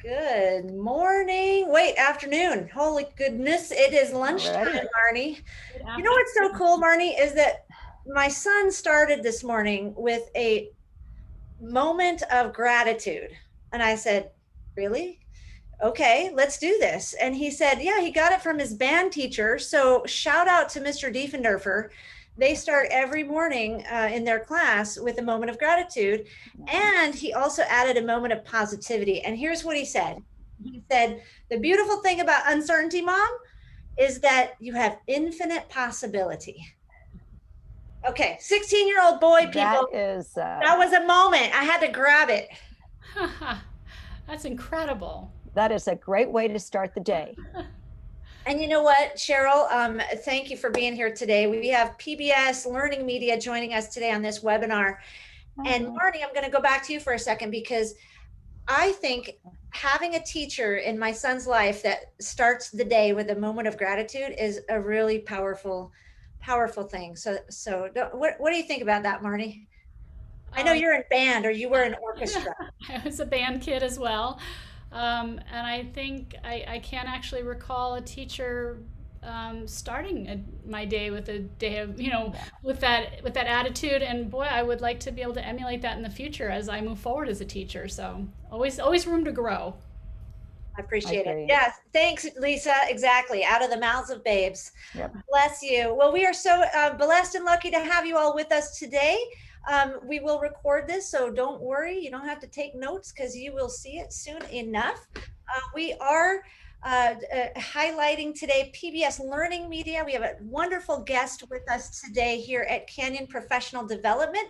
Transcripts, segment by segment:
Good morning. Wait, afternoon. Holy goodness, it is lunchtime, Alrighty. Marnie. You know what's so cool, Marnie, is that my son started this morning with a moment of gratitude. And I said, really? Okay, let's do this. And he said, yeah, he got it from his band teacher. So shout out to Mr. Diefendorfer. They start every morning in their class with a moment of gratitude. And he also added a moment of positivity. And here's what he said. He said, the beautiful thing about uncertainty, Mom, is that you have infinite possibility. Okay, 16-year-old boy, people. That was a moment. I had to grab it. That's incredible. That is a great way to start the day. And you know what, Cheryl, thank you for being here today. We have PBS Learning Media joining us today on this webinar. And Marnie, I'm going to go back to you for a second, because I think having a teacher in my son's life that starts the day with a moment of gratitude is a really powerful thing. So what do you think about that, Marnie? I know you're in band, or you were in orchestra. I was a band kid as well. And I think I can't actually recall a teacher starting my day with a day of, with that attitude. And boy, I would like to be able to emulate that in the future as I move forward as a teacher. So always room to grow. I appreciate it. Yes. Thanks, Lisa. Exactly. Out of the mouths of babes. Yep. Bless you. Well, we are so blessed and lucky to have you all with us today. We will record this, so don't worry. You don't have to take notes, because you will see it soon enough. We are highlighting today PBS Learning Media. We have a wonderful guest with us today here at Canyon Professional Development.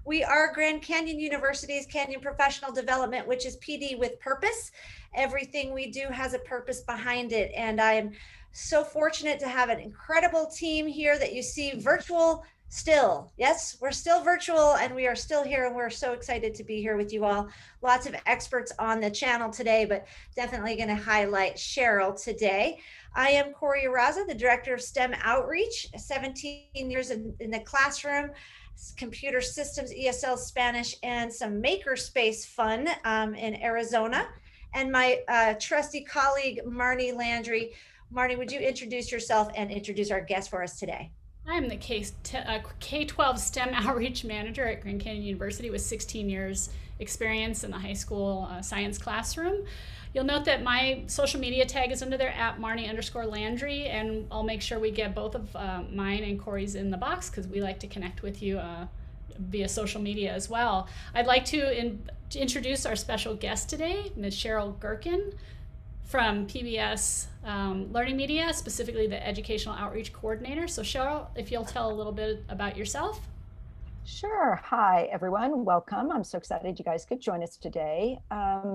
We are Grand Canyon University's Canyon Professional Development, which is PD with purpose. Everything we do has a purpose behind it. And I am so fortunate to have an incredible team here that you see virtual still. Yes, we're still virtual, and we are still here, and we're so excited to be here with you all. Lots of experts on the channel today, but definitely going to highlight Cheryl today. I am Corey Araza, the Director of STEM Outreach, 17 years in the classroom, computer systems, ESL, Spanish, and some makerspace fun in Arizona. And my trusty colleague, Marnie Landry. Marnie, would you introduce yourself and introduce our guest for us today? I'm the K-12 STEM Outreach Manager at Grand Canyon University with 16 years experience in the high school science classroom. You'll note that my social media tag is under there at Marnie_Landry, and I'll make sure we get both of mine and Corey's in the box, because we like to connect with you via social media as well. I'd like to introduce our special guest today, Ms. Cheryl Gerken from PBS Learning Media, specifically the Educational Outreach Coordinator. So Cheryl, if you'll tell a little bit about yourself. Sure. Hi, everyone. Welcome. I'm so excited you guys could join us today. I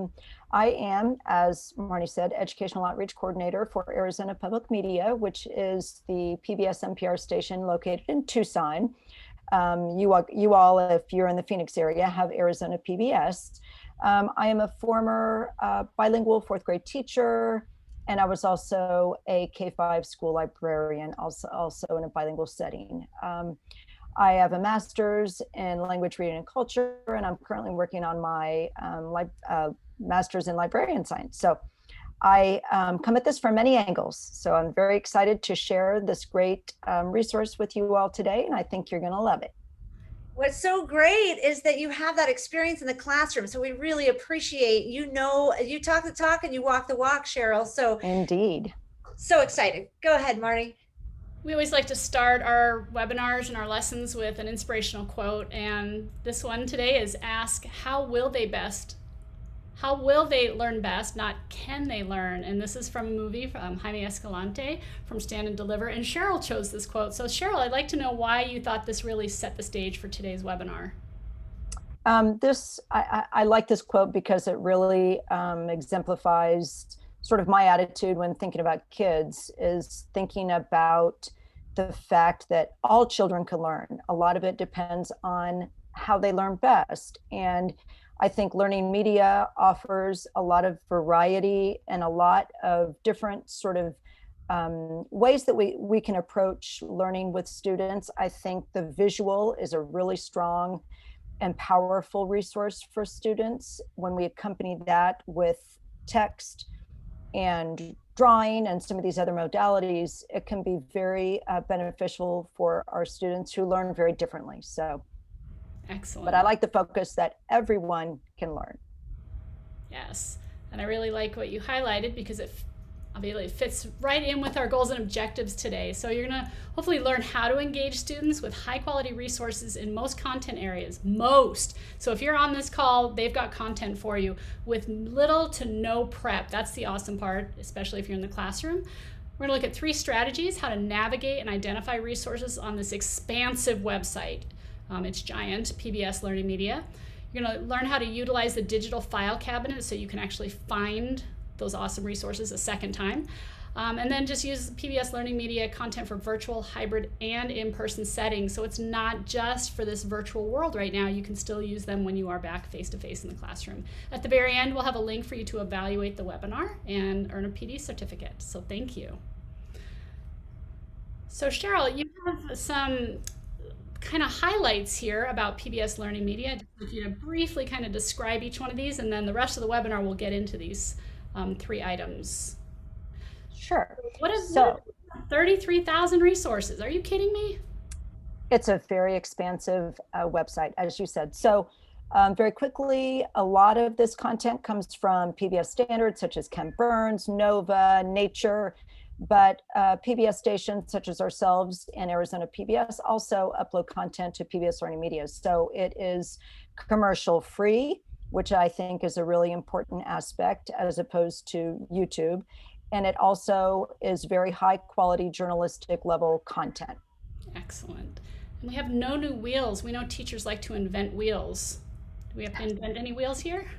am, as Marnie said, Educational Outreach Coordinator for Arizona Public Media, which is the PBS NPR station located in Tucson. You all, if you're in the Phoenix area, have Arizona PBS. I am a former bilingual fourth grade teacher, and I was also a K-5 school librarian, also in a bilingual setting. I have a master's in language, reading, and culture, and I'm currently working on my master's in librarian science. So I come at this from many angles. So I'm very excited to share this great resource with you all today, and I think you're going to love it. What's so great is that you have that experience in the classroom. So we really appreciate, you talk the talk and you walk the walk, Cheryl. So indeed. So excited. Go ahead, Marnie. We always like to start our webinars and our lessons with an inspirational quote. And this one today is ask, how will they learn best, not can they learn? And this is from a movie from Jaime Escalante from Stand and Deliver. And Cheryl chose this quote. So Cheryl, I'd like to know why you thought this really set the stage for today's webinar. I like this quote because it really exemplifies sort of my attitude when thinking about kids, is thinking about the fact that all children can learn. A lot of it depends on how they learn best. And I think learning media offers a lot of variety and a lot of different sort of ways that we can approach learning with students. I think the visual is a really strong and powerful resource for students when we accompany that with text and drawing and some of these other modalities, it can be very beneficial for our students who learn very differently. So, excellent. But I like the focus that everyone can learn. Yes, and I really like what you highlighted because it fits right in with our goals and objectives today. So you're going to hopefully learn how to engage students with high quality resources in most content areas. So if you're on this call, they've got content for you with little to no prep. That's the awesome part, especially if you're in the classroom. We're going to look at 3 strategies how to navigate and identify resources on this expansive website. It's giant, PBS Learning Media. You're going to learn how to utilize the digital file cabinet so you can actually find those awesome resources a second time. And then just use PBS Learning Media content for virtual, hybrid, and in-person settings. So it's not just for this virtual world right now. You can still use them when you are back face-to-face in the classroom. At the very end, we'll have a link for you to evaluate the webinar and earn a PD certificate. So thank you. So Cheryl, you have some kind of highlights here about PBS Learning Media. If you briefly kind of describe each one of these, and then the rest of the webinar will get into these 3 items. Sure. What is 33,000 resources? Are you kidding me? It's a very expansive website, as you said. So very quickly, a lot of this content comes from PBS standards such as Ken Burns, Nova, Nature, but PBS stations such as ourselves and Arizona PBS also upload content to PBS Learning Media. So it is commercial free, which I think is a really important aspect as opposed to YouTube. And it also is very high quality journalistic level content. Excellent. And we have no new wheels. We know teachers like to invent wheels. Do we have to invent any wheels here?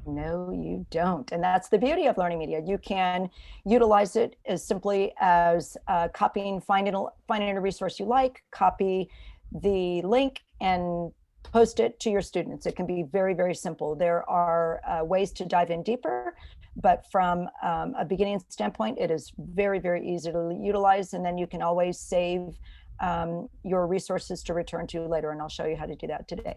No, you don't. And that's the beauty of learning media. You can utilize it as simply as finding a resource you like, copy the link and post it to your students. It can be very, very simple. There are ways to dive in deeper, but from a beginning standpoint, it is very, very easy to utilize. And then you can always save your resources to return to later. And I'll show you how to do that today.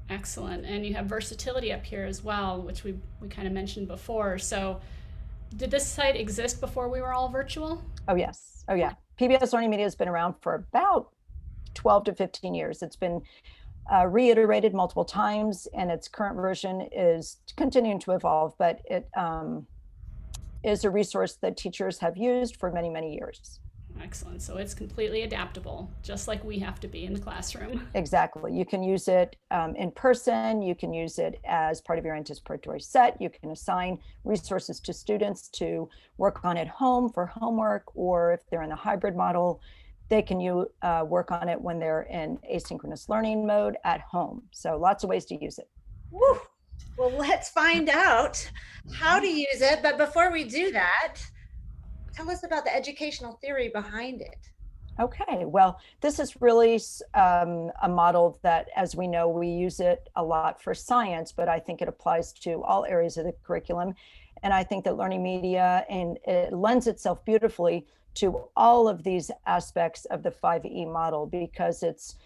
Excellent. And you have versatility up here as well, which we kind of mentioned before. So did this site exist before we were all virtual? Oh, yes. Oh, yeah. PBS Learning Media has been around for about 12 to 15 years. It's been reiterated multiple times, and its current version is continuing to evolve, but it is a resource that teachers have used for many, many years. Excellent. So it's completely adaptable, just like we have to be in the classroom. Exactly. You can use it in person. You can use it as part of your anticipatory set. You can assign resources to students to work on at home for homework, or if they're in the hybrid model, they can work on it when they're in asynchronous learning mode at home. So lots of ways to use it. Woo. Well, let's find out how to use it. But before we do that, tell us about the educational theory behind it. Okay, well, this is really a model that, as we know, we use it a lot for science, but I think it applies to all areas of the curriculum. And I think that learning media, and it lends itself beautifully to all of these aspects of the 5E model, because it's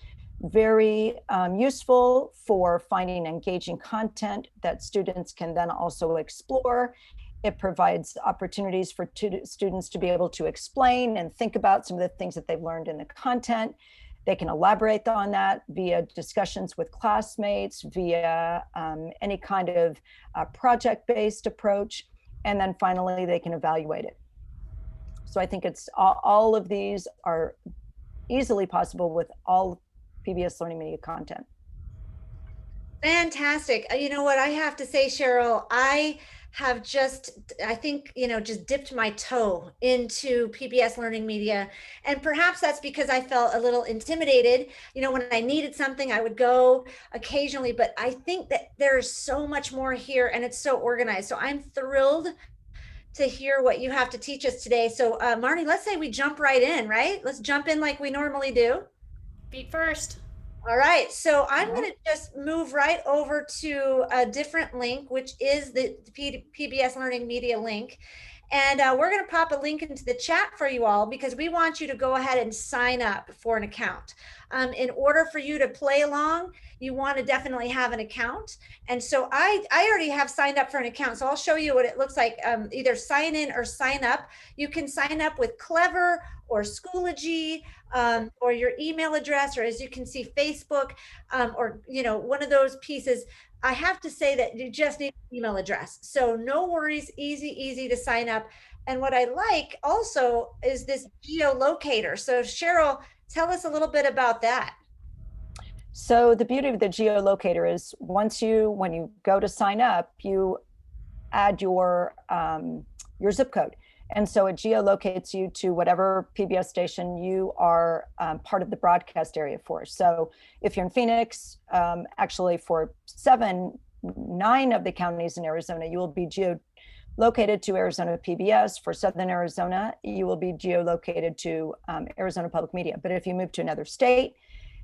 very useful for finding engaging content that students can then also explore. It provides opportunities for students to be able to explain and think about some of the things that they've learned in the content. They can elaborate on that via discussions with classmates, via any kind of project-based approach. And then finally, they can evaluate it. So I think it's all of these are easily possible with all PBS Learning Media content. Fantastic. You know what I have to say, Cheryl, I have just dipped my toe into PBS Learning Media. And perhaps that's because I felt a little intimidated. You know, when I needed something, I would go occasionally, but I think that there's so much more here and it's so organized. So I'm thrilled to hear what you have to teach us today. So Marnie, let's say we jump right in, right? Let's jump in like we normally do. Feet first. All right, so I'm going to just move right over to a different link, which is the PBS Learning Media link. And we're going to pop a link into the chat for you all because we want you to go ahead and sign up for an account. In order for you to play along, you want to definitely have an account. And so I already have signed up for an account. So I'll show you what it looks like. Either sign in or sign up. You can sign up with Clever or Schoology, or your email address, or as you can see, Facebook, or one of those pieces. I have to say that you just need an email address. So no worries, easy to sign up. And what I like also is this geolocator. So Cheryl, tell us a little bit about that. So the beauty of the geolocator is when you go to sign up, you add your zip code. And so it geolocates you to whatever PBS station you are part of the broadcast area for. So if you're in Phoenix, actually for 9 of the counties in Arizona, you will be geolocated to Arizona PBS. For Southern Arizona, you will be geolocated to Arizona Public Media. But if you move to another state,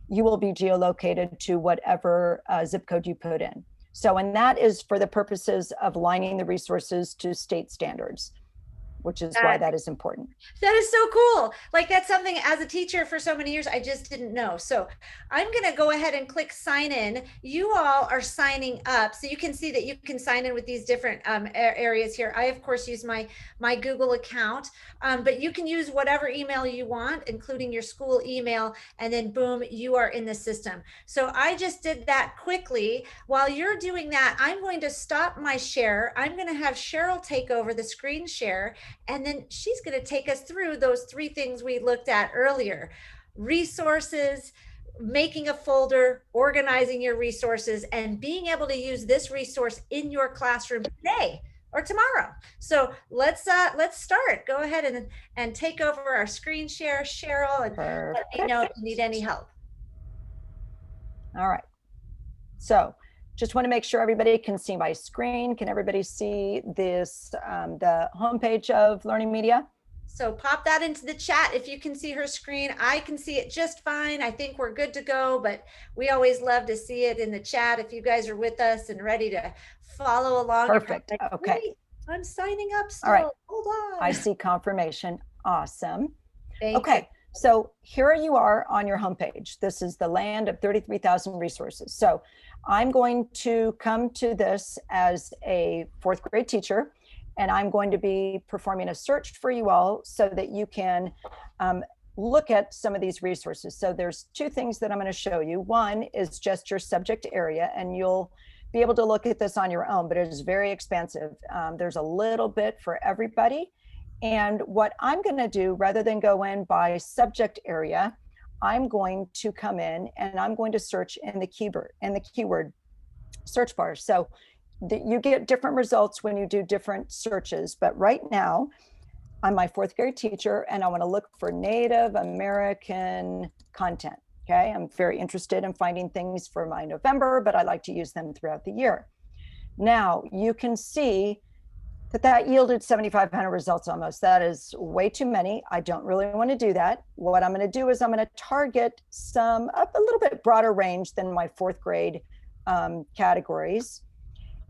you will be geolocated to whatever zip code you put in. So, and that is for the purposes of aligning the resources to state standards, which is why that is important. That is so cool. Like, that's something as a teacher for so many years, I just didn't know. So I'm going to go ahead and click sign in. You all are signing up. So you can see that you can sign in with these different areas here. I, of course, use my Google account, but you can use whatever email you want, including your school email, and then boom, you are in the system. So I just did that quickly. While you're doing that, I'm going to stop my share. I'm going to have Cheryl take over the screen share. And then she's going to take us through those 3 things we looked at earlier: resources, making a folder, organizing your resources, and being able to use this resource in your classroom today or tomorrow. So let's start. Go ahead and take over our screen share, Cheryl, and let me know if you need any help. All right. So just want to make sure everybody can see my screen. Can everybody see this, the homepage of Learning Media? So pop that into the chat if you can see her screen. I can see it just fine. I think we're good to go, but we always love to see it in the chat if you guys are with us and ready to follow along. Perfect. Okay. Wait, I'm signing up still. All right. Hold on. I see confirmation. Awesome. Thank you. So here you are on your homepage. This is the land of 33,000 resources. So I'm going to come to this as a 4th grade teacher, and I'm going to be performing a search for you all so that you can look at some of these resources. So there's 2 things that I'm going to show you. One is just your subject area, and you'll be able to look at this on your own, but it is very expansive. There's a little bit for everybody. And what I'm going to do, rather than go in by subject area, I'm going to come in and I'm going to search in the keyword search bar. So you get different results when you do different searches. But right now, I'm my 4th grade teacher, and I want to look for Native American content. Okay, I'm very interested in finding things for my November, but I like to use them throughout the year. Now you can see that yielded 7,500 results almost. That is way too many. I don't really want to do that. What I'm going to do is I'm going to target a little bit broader range than my 4th grade categories.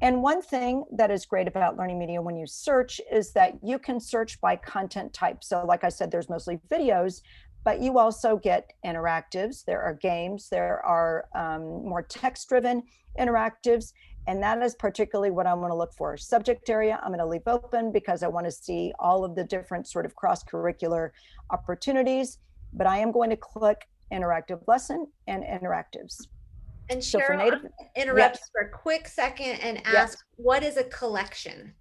And one thing that is great about Learning Media when you search is that you can search by content type. So like I said, there's mostly videos, but you also get interactives. There are games, there are more text-driven interactives. And that is particularly what I want to look for. Subject area, I'm going to leave open because I want to see all of the different sort of cross-curricular opportunities, but I am going to click interactive lesson and interactives. And So Cheryl, for native, interrupt yes. for a quick second and ask, Yes. what is a collection?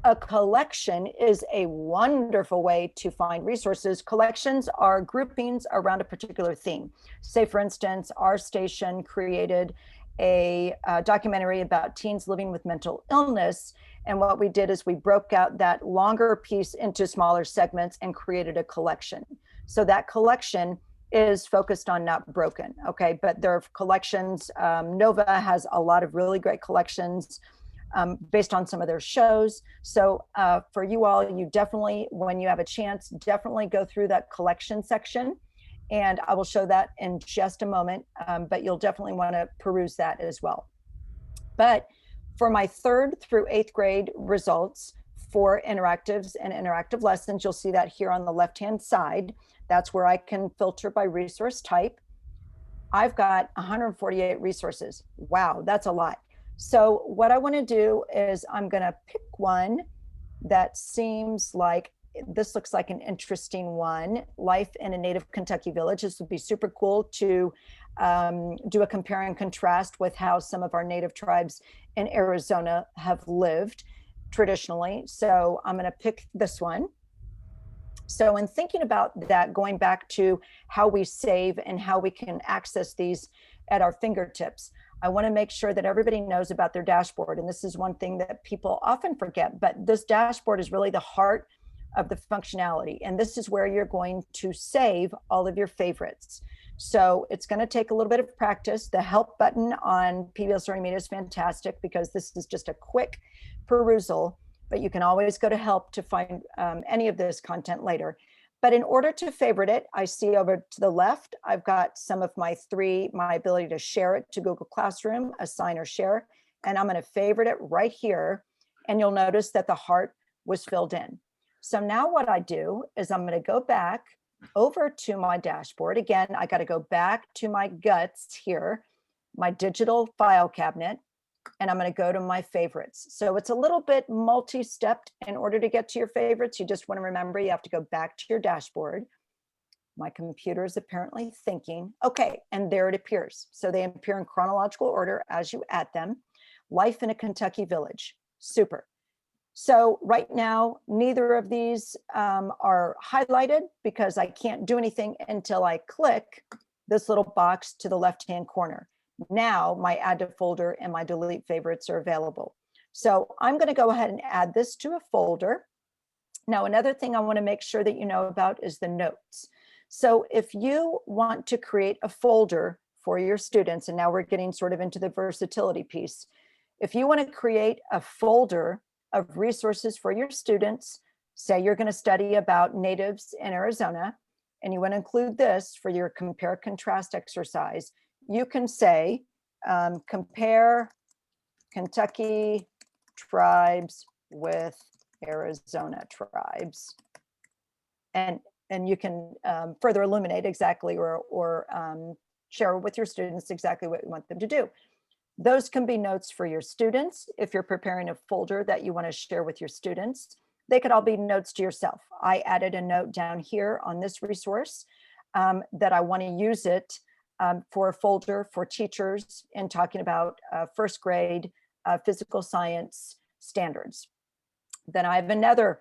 A collection is a wonderful way to find resources. Collections are groupings around a particular theme. Say, for instance, our station created a documentary about teens living with mental illness. And what we did is we broke out that longer piece into smaller segments and created a collection. So that collection is focused on Not Broken. Okay, but there are collections. Nova has a lot of really great collections based on some of their shows. So for you all, you definitely, when you have a chance, definitely go through that collection section. And I will show that in just a moment, but you'll definitely want to peruse that as well. But for my 3rd through 8th grade results, for interactives and interactive lessons. You'll see that here on the left-hand side. That's where I can filter by resource type. I've got 148 resources. Wow, that's a lot. So what I want to do is I'm going to pick one that seems like, this looks like an interesting one. Life in a Native Kentucky Village. This would be super cool to do a compare and contrast with how some of our Native tribes in Arizona have lived traditionally. So I'm going to pick this one. So in thinking about that, going back to how we save and how we can access these at our fingertips, I want to make sure that everybody knows about their dashboard. And this is one thing that people often forget, but this dashboard is really the heart of the functionality. And this is where you're going to save all of your favorites. So it's going to take a little bit of practice. The help button on PBS Learning Media is fantastic because this is just a quick perusal, but you can always go to help to find any of this content later. But in order to favorite it, I see over to the left, I've got some of my ability to share it to Google Classroom, assign or share, and I'm going to favorite it right here. And you'll notice that the heart was filled in. So now what I do is I'm going to go back over to my dashboard. Again, I got to go back to my guts here, my digital file cabinet, and I'm going to go to my favorites. So it's a little bit multi-stepped. In order to get to your favorites, you just want to remember you have to go back to your dashboard. My computer is apparently thinking. Okay, and there it appears. So they appear in chronological order as you add them. Life in a Kentucky Village. Super. So right now, neither of these are highlighted because I can't do anything until I click this little box to the left-hand corner. Now my add to folder and my delete favorites are available. So I'm going to go ahead and add this to a folder. Now, another thing I want to make sure that you know about is the notes. So if you want to create a folder for your students, and now we're getting sort of into the versatility piece. If you want to create a folder of resources for your students, say you're going to study about natives in Arizona, and you want to include this for your compare contrast exercise, you can say, compare Kentucky tribes with Arizona tribes. And you can further illuminate exactly or share with your students exactly what you want them to do. Those can be notes for your students. If you're preparing a folder that you want to share with your students, they could all be notes to yourself. I added a note down here on this resource that I want to use it for a folder for teachers in talking about first grade physical science standards. Then I have another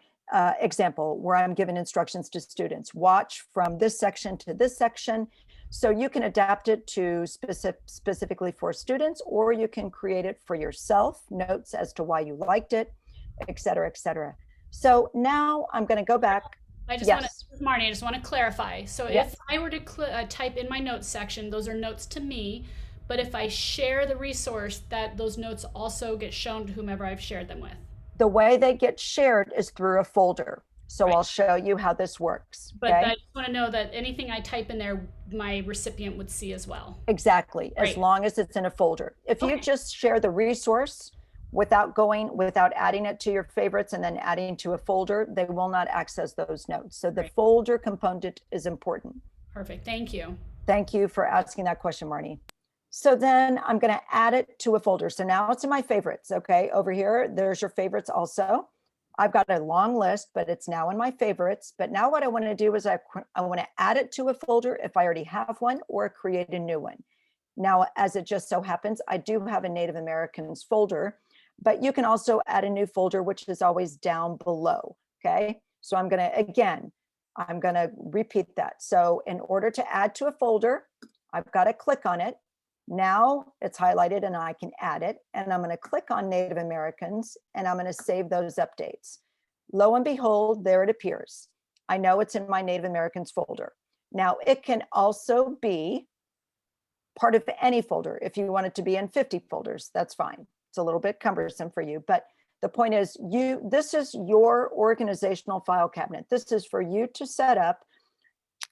example where I'm giving instructions to students. Watch from this section to this section. So you can adapt it to specifically for students, or you can create it for yourself, notes as to why you liked it, et cetera, et cetera. So now I'm going to go back. I just want to, Marnie, I just want to clarify. So Yes. if I were to type in my notes section, those are notes to me. But if I share the resource, that those notes also get shown to whomever I've shared them with. The way they get shared is through a folder. So Right. I'll show you how this works. But Okay? I just want to know that anything I type in there, my recipient would see as well. Exactly, as Great. long as it's in a folder. If you Okay. just share the resource without adding it to your favorites and then adding to a folder, they will not access those notes. So the Right. folder component is important. Perfect. Thank you. Thank you for asking that question, Marnie. So then I'm going to add it to a folder. So now it's in my favorites. Okay, over here, there's your favorites also. I've got a long list, but it's now in my favorites. But now what I want to do is I want to add it to a folder if I already have one, or create a new one. Now, as it just so happens, I do have a Native Americans folder, but you can also add a new folder, which is always down below. Okay, so I'm going to repeat that. So in order to add to a folder, I've got to click on it. Now it's highlighted and I can add it, and I'm going to click on Native Americans and I'm going to save those updates. Lo and behold, there it appears. I know it's in my Native Americans folder. Now it can also be part of any folder. If you want it to be in 50 folders, that's fine. It's a little bit cumbersome for you, but the point is this is your organizational file cabinet. This is for you to set up.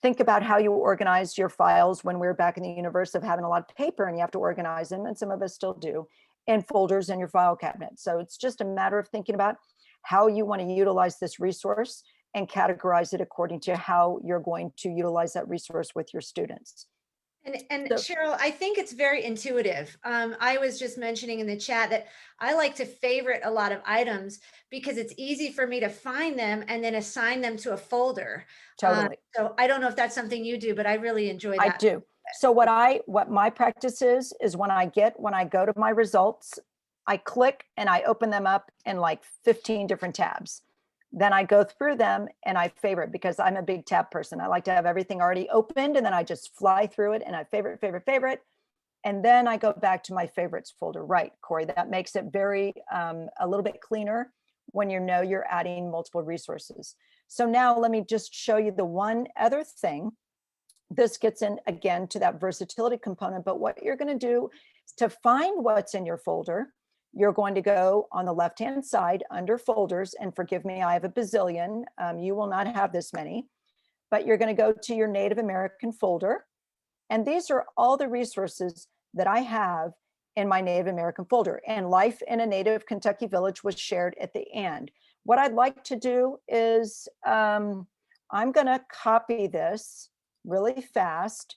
Think about how you organize your files when we were back in the universe of having a lot of paper and you have to organize them, and some of us still do, in folders in your file cabinet. So it's just a matter of thinking about how you want to utilize this resource and categorize it according to how you're going to utilize that resource with your students. And So- Cheryl, I think it's very intuitive. I was just mentioning in the chat that I like to favorite a lot of items because it's easy for me to find them and then assign them to a folder. Totally. So I don't know if that's something you do, but I really enjoy that. I do. So what my practice is when I go to my results, I click and I open them up in like 15 different tabs. Then I go through them and I favorite, because I'm a big tab person. I like to have everything already opened, and then I just fly through it and I favorite. And then I go back to my favorites folder. Right, Corey, that makes it very, a little bit cleaner when you know you're adding multiple resources. So now let me just show you the one other thing. This gets in again to that versatility component, but what you're going to do is to find what's in your folder. You're going to go on the left-hand side under folders, and forgive me, I have a bazillion. You will not have this many, but you're going to go to your Native American folder. And these are all the resources that I have in my Native American folder. And Life in a Native Kentucky Village was shared at the end. What I'd like to do is I'm going to copy this really fast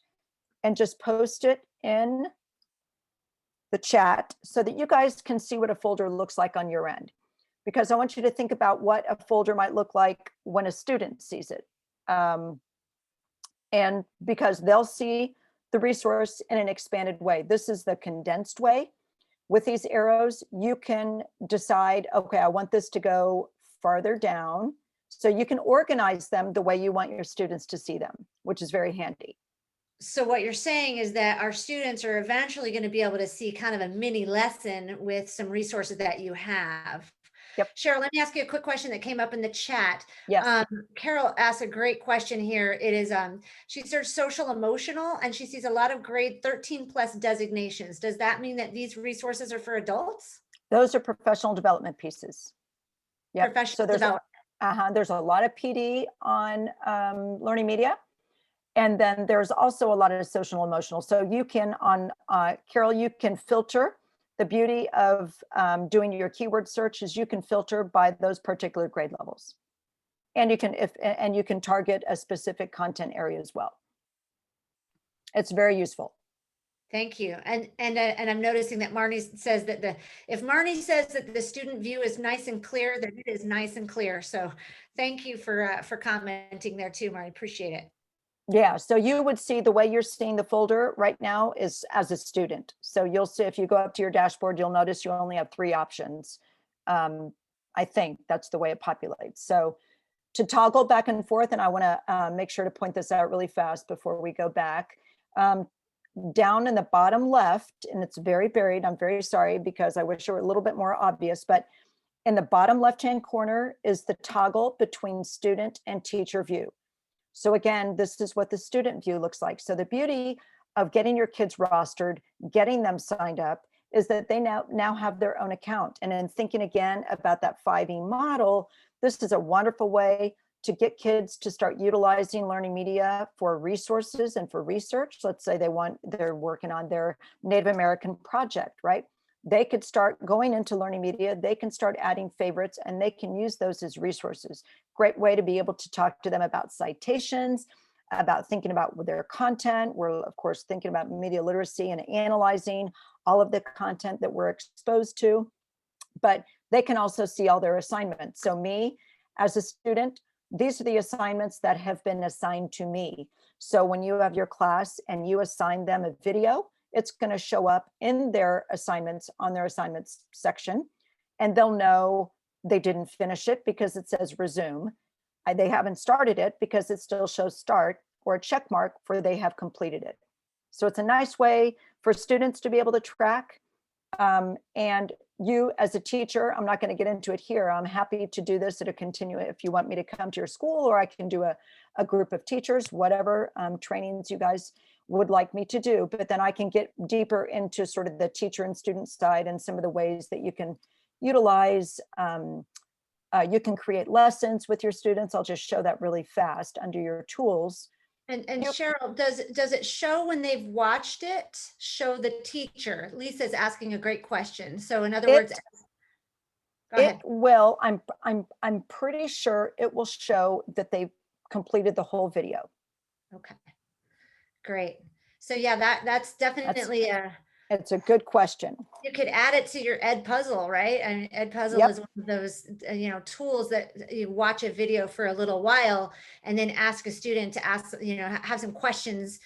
and just post it in the chat so that you guys can see what a folder looks like on your end, because I want you to think about what a folder might look like when a student sees it. And because they'll see the resource in an expanded way. This is the condensed way. With these arrows, you can decide, okay, I want this to go farther down. So you can organize them the way you want your students to see them, which is very handy. So what you're saying is that our students are eventually going to be able to see kind of a mini lesson with some resources that you have. Yep. Cheryl, let me ask you a quick question that came up in the chat. Yes. Carol asked a great question here. It is, she searched social emotional and she sees a lot of grade 13 plus designations. Does that mean that these resources are for adults? Those are professional development pieces. Yep. Professional So development. there's a lot of PD on learning media. And then there's also a lot of social emotional. So you can, Carol, you can filter. The beauty of doing your keyword search is you can filter by those particular grade levels. And you can target a specific content area as well. It's very useful. Thank you. And I'm noticing that Marnie says that if Marnie says that the student view is nice and clear, then it is nice and clear. So thank you for commenting there too, Marnie. Appreciate it. Yeah, so you would see the way you're seeing the folder right now is as a student. So you'll see, if you go up to your dashboard, you'll notice you only have 3 options. I think that's the way it populates. So to toggle back and forth, and I want to make sure to point this out really fast before we go back. Down in the bottom left, and it's very buried, I'm very sorry because I wish it were a little bit more obvious, but in the bottom left-hand corner is the toggle between student and teacher view. So again, this is what the student view looks like. So the beauty of getting your kids rostered, getting them signed up, is that they now have their own account. And in thinking again about that 5E model, this is a wonderful way to get kids to start utilizing learning media for resources and for research. Let's say they're working on their Native American project, right? They could start going into learning media, they can start adding favorites, and they can use those as resources. Great way to be able to talk to them about citations, about thinking about their content. We're of course thinking about media literacy and analyzing all of the content that we're exposed to, but they can also see all their assignments. So me as a student, these are the assignments that have been assigned to me. So when you have your class and you assign them a video, it's going to show up in their assignments on their assignments section, and they'll know they didn't finish it because it says resume. They haven't started it because it still shows start, or a check mark for they have completed it. So it's a nice way for students to be able to track. And you as a teacher, I'm not going to get into it here. I'm happy to do this at a continuum if you want me to come to your school, or I can do a group of teachers, whatever trainings you guys would like me to do. But then I can get deeper into sort of the teacher and student side and some of the ways that you can utilize. You can create lessons with your students. I'll just show that really fast under your tools. And Cheryl, does it show when they've watched it, show the teacher? Lisa's asking a great question. So in other words, Go ahead. It will, I'm pretty sure it will show that they've completed the whole video. Okay, great. So yeah, that's definitely It's a good question. you could add it to your EdPuzzle, right? And EdPuzzle Yep. is one of those, tools that you watch a video for a little while and then ask a student to ask, have some questions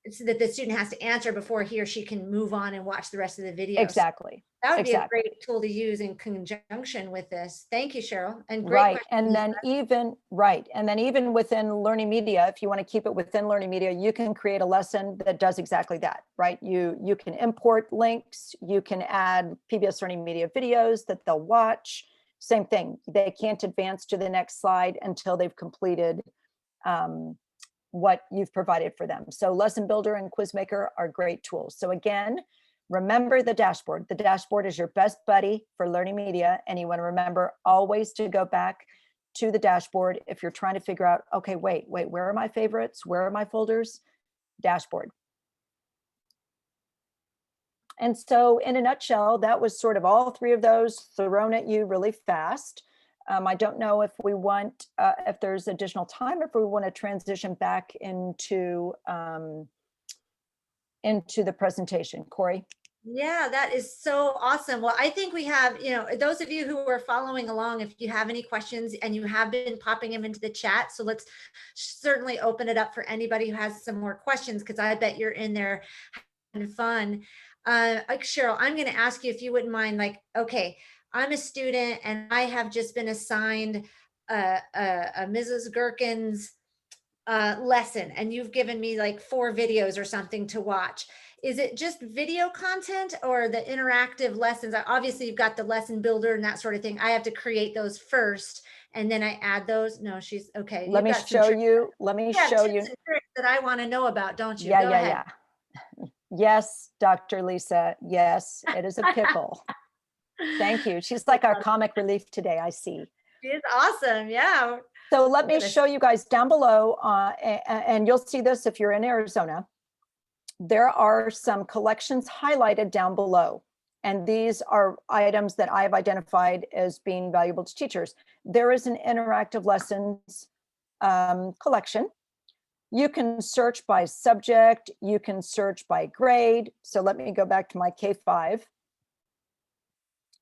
so that the student has to answer before he or she can move on and watch the rest of the video. Exactly. So that would be a Exactly. great tool to use in conjunction with this. Thank you, Cheryl. And great Right. question, And then even within Learning Media, if you want to keep it within Learning Media, you can create a lesson that does exactly that, right? You can import links, you can add PBS Learning Media videos that they'll watch. Same thing. They can't advance to the next slide until they've completed what you've provided for them. So Lesson Builder and Quizmaker are great tools. So again, remember the dashboard. The dashboard is your best buddy for Learning Media. And you want to remember always to go back to the dashboard if you're trying to figure out, okay, wait, where are my favorites? Where are my folders? Dashboard. And so in a nutshell, that was sort of all three of those thrown at you really fast. I don't know if we want, if there's additional time, if we want to transition back into the presentation. Corey? Yeah, that is so awesome. Well, I think we have, those of you who are following along, if you have any questions, and you have been popping them into the chat, so let's certainly open it up for anybody who has some more questions, because I bet you're in there having fun. Cheryl, I'm going to ask you if you wouldn't mind, okay, I'm a student and I have just been assigned a Mrs. Gerken's lesson, and you've given me 4 videos or something to watch. Is it just video content or the interactive lessons? Obviously, you've got the lesson builder and that sort of thing. I have to create those first, and then I add those. No, she's okay. Let me show you. Let me show you tricks that I want to know about, don't you? Yeah, Go yeah, ahead. yeah. Yes, Dr. Lisa. Yes, it is a pickle. Thank you. She's like our comic relief today, I see. She is awesome. Yeah. So let me show you guys down below, and you'll see this if you're in Arizona. There are some collections highlighted down below, and these are items that I've identified as being valuable to teachers. There is an interactive lessons collection. You can search by subject, you can search by grade. So let me go back to my K5.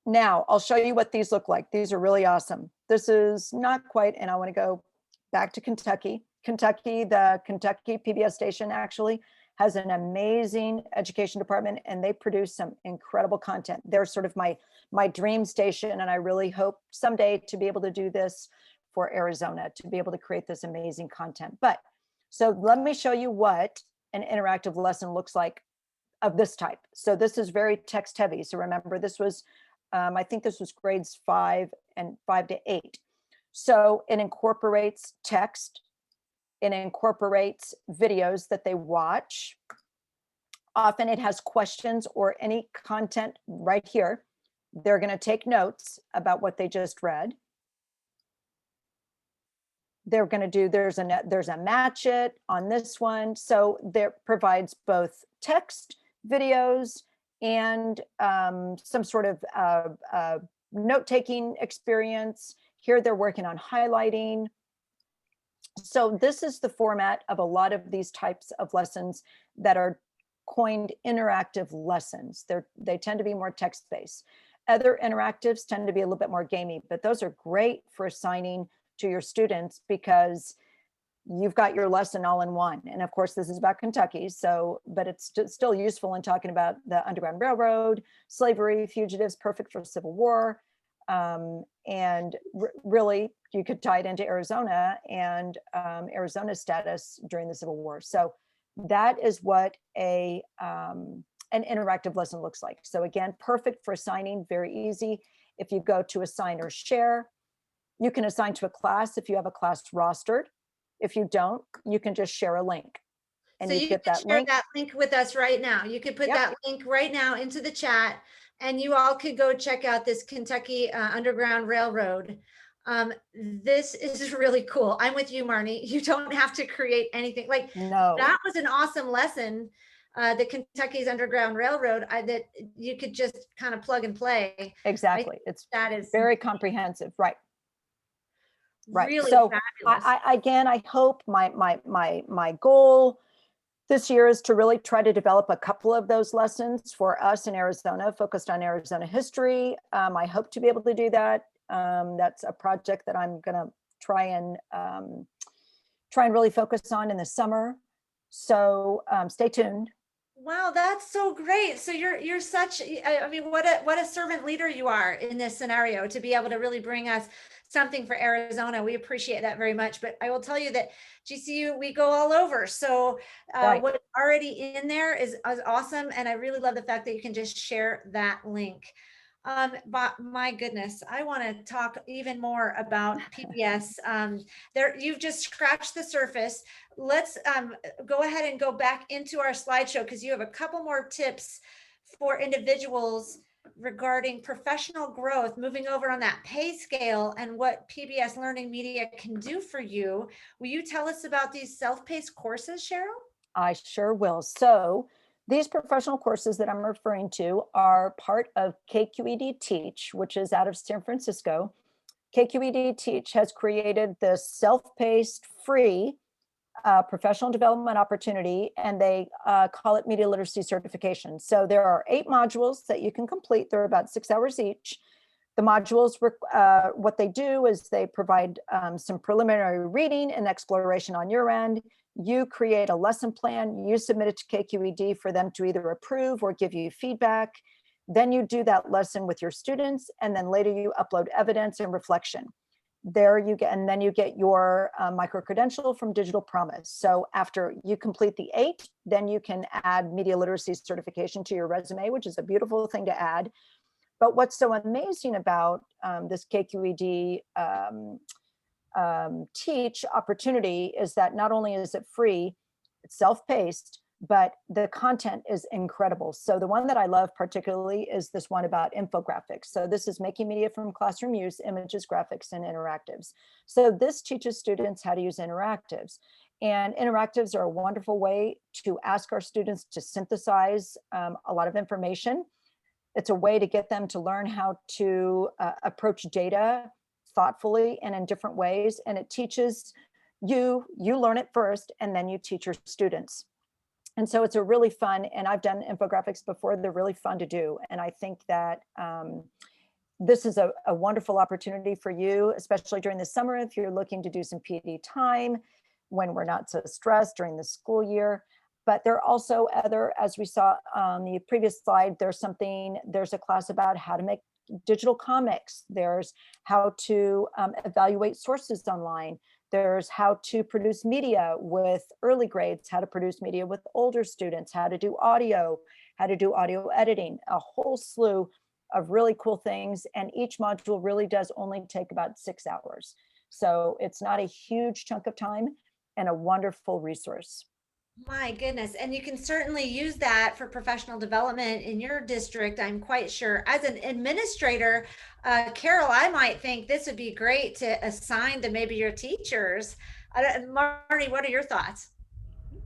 Now I'll show you what these look like. These are really awesome. This is not quite, and I want to go back to Kentucky. The Kentucky PBS station actually has an amazing education department, and they produce some incredible content. They're sort of my dream station, and I really hope someday to be able to do this for Arizona, to be able to create this amazing content. But so let me show you what an interactive lesson looks like of this type. So this is very text heavy. So remember, this was, I think this was grades 5 to 8. So it incorporates text. It incorporates videos that they watch. Often it has questions or any content right here. They're going to take notes about what they just read. They're going to do, there's a match it on this one. So there provides both text, videos, and some sort of note-taking experience. Here they're working on highlighting. So this is the format of a lot of these types of lessons that are coined interactive lessons. They tend to be more text-based. Other interactives tend to be a little bit more gamey, but those are great for assigning to your students because you've got your lesson all in one. And of course, this is about Kentucky, but it's still useful in talking about the Underground Railroad, slavery, fugitives, perfect for Civil War. And really, you could tie it into Arizona and Arizona's status during the Civil War. So that is what an interactive lesson looks like. So again, perfect for assigning, very easy. If you go to assign or share, you can assign to a class if you have a class rostered. If you don't, you can just share a link. And so you get can that share link. that link with us right now. You could put that link right now into the chat, and you all could go check out this Kentucky Underground Railroad. This is really cool. I'm with you, Marnie. You don't have to create anything. No. That was an awesome lesson. the Kentucky's Underground Railroad, that you could just kind of plug and play. Exactly. It's That is very comprehensive. Right. Right. really So fabulous. I hope my goal this year is to really try to develop a couple of those lessons for us in Arizona, focused on Arizona history. I hope to be able to do that. That's a project that I'm going to try and really focus on in the summer. So stay tuned. Wow, that's so great. So you're such, I mean, what a servant leader you are in this scenario to be able to really bring us something for Arizona. We appreciate that very much. But I will tell you that GCU, we go all over. So Right. what's already in there is awesome. And I really love the fact that you can just share that link. But my goodness, I want to talk even more about PBS. There, you've just scratched the surface. Let's go ahead and go back into our slideshow, because you have a couple more tips for individuals regarding professional growth, moving over on that pay scale and what PBS Learning Media can do for you. Will you tell us about these self-paced courses, Cheryl? I sure will. So these professional courses that I'm referring to are part of KQED Teach, which is out of San Francisco. KQED Teach has created this self-paced, free professional development opportunity, and they call it media literacy certification. So there are 8 modules that you can complete. They're about 6 hours each. The modules, what they do is they provide some preliminary reading and exploration on your end. You create a lesson plan, you submit it to KQED for them to either approve or give you feedback. Then you do that lesson with your students, and then later you upload evidence and reflection. There you get, and then you get your micro-credential from Digital Promise. So after you complete the 8, then you can add media literacy certification to your resume, which is a beautiful thing to add. But what's so amazing about this KQED Teach opportunity is that not only is it free, it's self-paced, but the content is incredible. So the one that I love particularly is this one about infographics. So this is making media from classroom use, images, graphics, and interactives. So this teaches students how to use interactives. And interactives are a wonderful way to ask our students to synthesize a lot of information. It's a way to get them to learn how to approach data thoughtfully and in different ways. And it teaches you learn it first, and then you teach your students. And so it's a really fun, and I've done infographics before, they're really fun to do. And I think that this is a wonderful opportunity for you, especially during the summer, if you're looking to do some PD time when we're not so stressed during the school year. But there are also other, as we saw on the previous slide, there's a class about how to make digital comics. There's how to evaluate sources online. There's how to produce media with early grades, how to produce media with older students, how to do audio editing, a whole slew of really cool things. And each module really does only take about 6 hours. So it's not a huge chunk of time, and a wonderful resource. My goodness. And you can certainly use that for professional development in your district, I'm quite sure. As an administrator, Carol, I might think this would be great to assign to maybe your teachers. Marnie, what are your thoughts?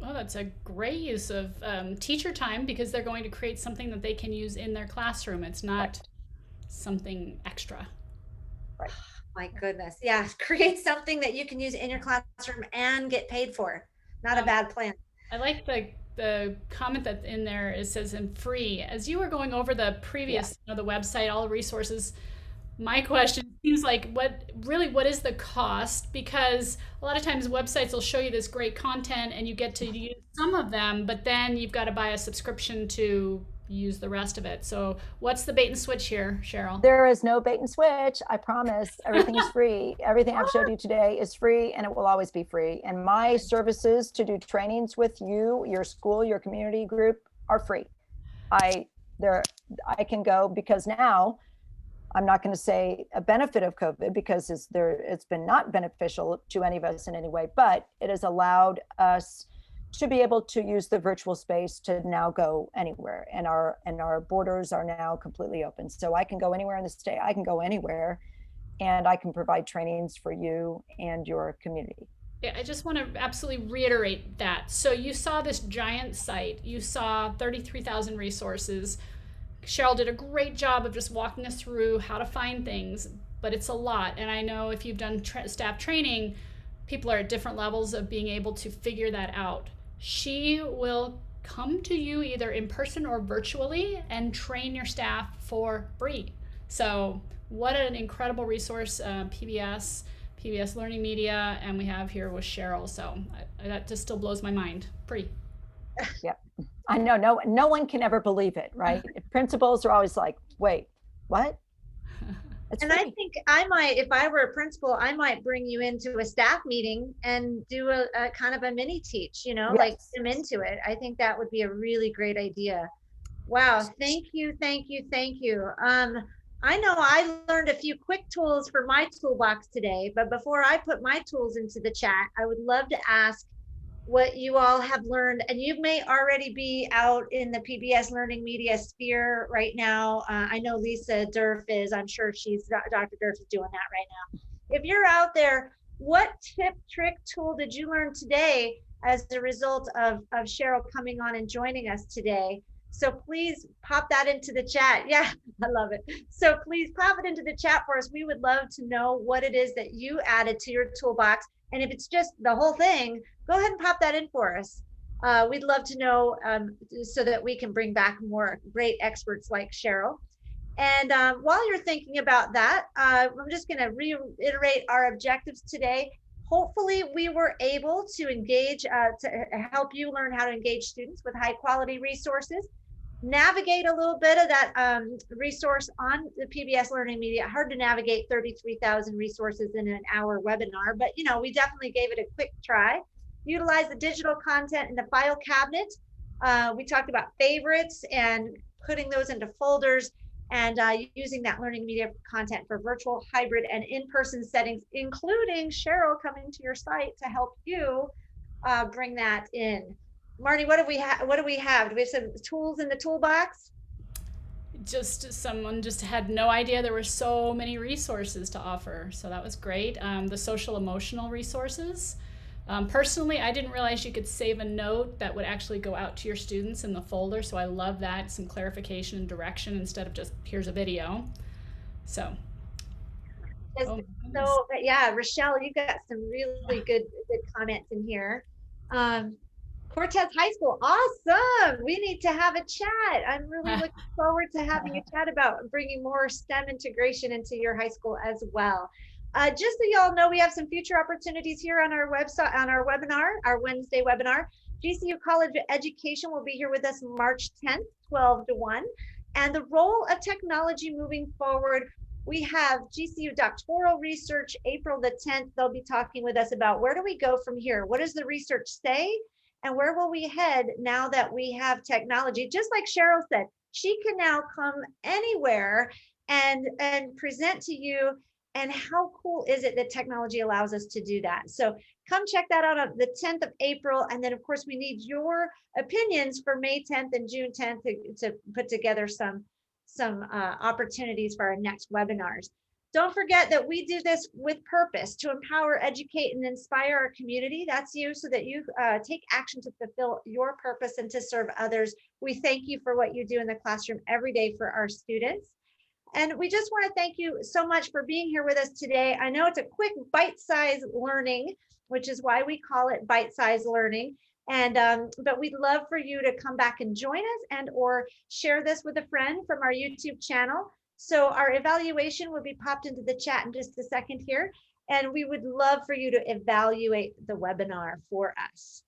Well, that's a great use of teacher time, because they're going to create something that they can use in their classroom. It's not something extra. Right. My goodness. Yeah. Create something that you can use in your classroom and get paid for. Not a bad plan. I like the comment that's in there. It says in free. As you were going over the previous, the website, all the resources, my question seems like what is the cost? Because a lot of times websites will show you this great content and you get to use some of them, but then you've got to buy a subscription to use the rest of it. So what's the bait and switch here, Cheryl? There is no bait and switch. I promise. Everything is free. Everything I've showed you today is free, and it will always be free. And my services to do trainings with you, your school, your community group are free. I can go, because now I'm not going to say a benefit of COVID, because it's been not beneficial to any of us in any way, but it has allowed us to be able to use the virtual space to now go anywhere, and our borders are now completely open. So I can go anywhere in the state. I can go anywhere, and I can provide trainings for you and your community. I just want to absolutely reiterate that. So you saw this giant site, you saw 33,000 resources. Cheryl did a great job of just walking us through how to find things, but it's a lot. And I know if you've done staff training, people are at different levels of being able to figure that out. She will come to you either in person or virtually and train your staff for free. So what an incredible resource, PBS Learning Media, and we have here with Cheryl. So that just still blows my mind. Free. Yeah, I know. No one can ever believe it, right? Principals are always like, "Wait, what?" It's And free. I think I might, if I were a principal, I might bring you into a staff meeting and do a kind of a mini teach, like Yes. them into it. I think that would be a really great idea. Wow. Thank you. Thank you. Thank you. I know I learned a few quick tools for my toolbox today, but before I put my tools into the chat, I would love to ask what you all have learned. And you may already be out in the PBS Learning Media sphere right now. I know Lisa Durf is, I'm sure Dr. Durf is doing that right now. If you're out there, what tip, trick, tool did you learn today as a result of Cheryl coming on and joining us today? So please pop that into the chat. Yeah, I love it. So please pop it into the chat for us. We would love to know what it is that you added to your toolbox. And if it's just the whole thing, go ahead and pop that in for us. We'd love to know so that we can bring back more great experts like Cheryl. And while you're thinking about that, I'm just going to reiterate our objectives today. Hopefully we were able to engage, to help you learn how to engage students with high quality resources, navigate a little bit of that resource on the PBS Learning Media. Hard to navigate 33,000 resources in an hour webinar, but we definitely gave it a quick try. Utilize the digital content in the file cabinet. We talked about favorites and putting those into folders, and using that learning media content for virtual, hybrid, and in-person settings, including Cheryl coming to your site to help you bring that in. Marnie, what do we have? Do we have some tools in the toolbox? Just someone just had no idea there were so many resources to offer. So that was great. The social emotional resources. Personally, I didn't realize you could save a note that would actually go out to your students in the folder. So I love that, some clarification and direction instead of just here's a video. So. Yeah, Rochelle, you got some really good comments in here. Cortez High School, awesome. We need to have a chat. I'm really looking forward to having a chat about bringing more STEM integration into your high school as well. Just so y'all know, we have some future opportunities here on our website, on our webinar, our Wednesday webinar. GCU College of Education will be here with us March 10th, 12 to 1. And the role of technology moving forward, we have GCU doctoral research, April the 10th. They'll be talking with us about where do we go from here? What does the research say? And where will we head now that we have technology? Just like Cheryl said, she can now come anywhere and present to you. And how cool is it that technology allows us to do that? So come check that out on the 10th of April. And then of course we need your opinions for May 10th and June 10th to put together some opportunities for our next webinars. Don't forget that we do this with purpose to empower, educate, and inspire our community. That's you, so that you take action to fulfill your purpose and to serve others. We thank you for what you do in the classroom every day for our students. And we just want to thank you so much for being here with us today. I know it's a quick bite-sized learning, which is why we call it bite-sized learning. And but we'd love for you to come back and join us and or share this with a friend from our YouTube channel. So our evaluation will be popped into the chat in just a second here. And we would love for you to evaluate the webinar for us.